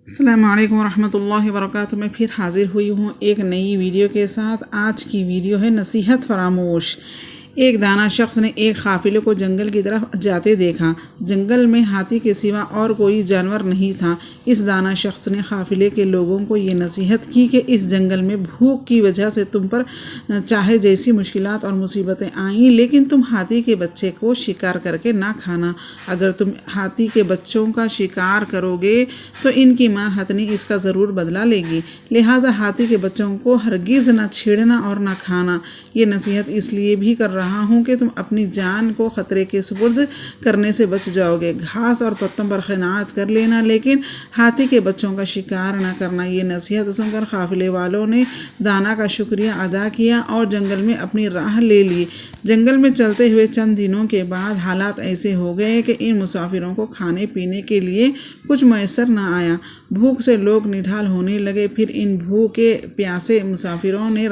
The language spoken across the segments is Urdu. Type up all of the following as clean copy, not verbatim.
السلام علیکم ورحمۃ اللہ وبرکاتہ۔ میں پھر حاضر ہوئی ہوں ایک نئی ویڈیو کے ساتھ۔ آج کی ویڈیو ہے نصیحت فراموش۔ ایک دانا شخص نے ایک قافلے کو جنگل کی طرف جاتے دیکھا۔ جنگل میں ہاتھی کے سوا اور کوئی جانور نہیں تھا۔ اس دانا شخص نے قافلے کے لوگوں کو یہ نصیحت کی کہ اس جنگل میں بھوک کی وجہ سے تم پر چاہے جیسی مشکلات اور مصیبتیں آئیں، لیکن تم ہاتھی کے بچے کو شکار کر کے نہ کھانا۔ اگر تم ہاتھی کے بچوں کا شکار کرو گے تو ان کی ماں ہتھنی اس کا ضرور بدلہ لے گی، لہٰذا ہاتھی کے بچوں کو ہرگز نہ چھیڑنا اور نہ کھانا۔ یہ نصیحت اس لیے بھی کر رہا ہوں کہ تم اپنی جان کو خطرے کے سپرد کرنے سے بچ جاؤ گے۔ گھاس اور پتوں پر قناعت کر لینا، لیکن ہاتھی کے بچوں کا شکار نہ کرنا۔ یہ نصیحت سن کر قافلے والوں نے دانا کا شکریہ ادا کیا اور جنگل میں اپنی راہ لے لی۔ جنگل میں چلتے ہوئے چند دنوں کے بعد حالات ایسے ہو گئے کہ ان مسافروں کو کھانے پینے کے لیے کچھ میسر نہ آیا۔ بھوک سے لوگ نڈھال ہونے لگے۔ پھر ان بھوکے پیاسے مسافروں نے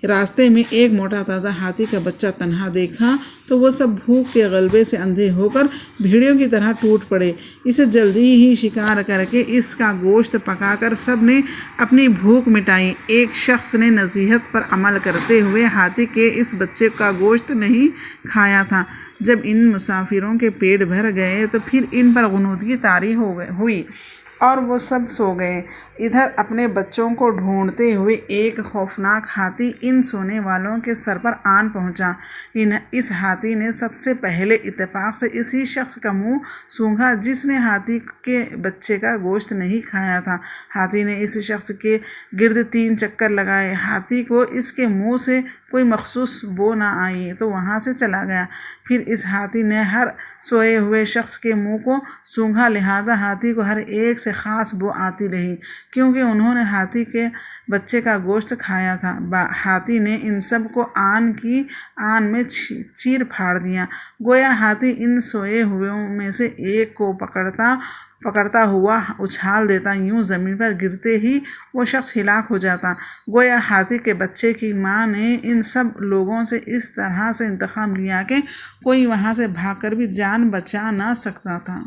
راستے میں ایک موٹا تازہ ہاتھی کا بچہ تنہا دیکھا تو وہ سب بھوک کے غلبے سے اندھے ہو کر بھیڑیوں کی طرح ٹوٹ پڑے۔ اسے جلدی ہی شکار کر کے اس کا گوشت پکا کر سب نے اپنی بھوک مٹائی۔ ایک شخص نے نصیحت پر عمل کرتے ہوئے ہاتھی کے اس بچے کا گوشت نہیں کھایا تھا۔ جب ان مسافروں کے پیٹ بھر گئے تو پھر ان پر غنودگی طاری ہوئی اور وہ سب سو گئے۔ ادھر اپنے بچوں کو ڈھونڈتے ہوئے ایک خوفناک ہاتھی ان سونے والوں کے سر پر آن پہنچا۔ اس ہاتھی نے سب سے پہلے اتفاق سے اسی شخص کا منہ سونگھا جس نے ہاتھی کے بچے کا گوشت نہیں کھایا تھا۔ ہاتھی نے اس شخص کے گرد 3 چکر لگائے۔ ہاتھی کو اس کے منہ سے کوئی مخصوص بو نہ آئی تو وہاں سے چلا گیا۔ پھر اس ہاتھی نے ہر سوئے ہوئے شخص کے منہ کو سونگھا، لہٰذا ہاتھی کو ہر ایک سے خاص بو آتی رہی، کیونکہ انہوں نے ہاتھی کے بچے کا گوشت کھایا تھا۔ ہاتھی نے ان سب کو آن کی آن میں چیر پھاڑ دیا، گویا ہاتھی ان سوئے ہوئوں میں سے ایک کو پکڑتا ہوا اچھال دیتا، یوں زمین پر گرتے ہی وہ شخص ہلاک ہو جاتا۔ گویا ہاتھی کے بچے کی ماں نے ان سب لوگوں سے اس طرح سے انتقام لیا کہ کوئی وہاں سے بھاگ کر بھی جان بچا نہ سکتا تھا۔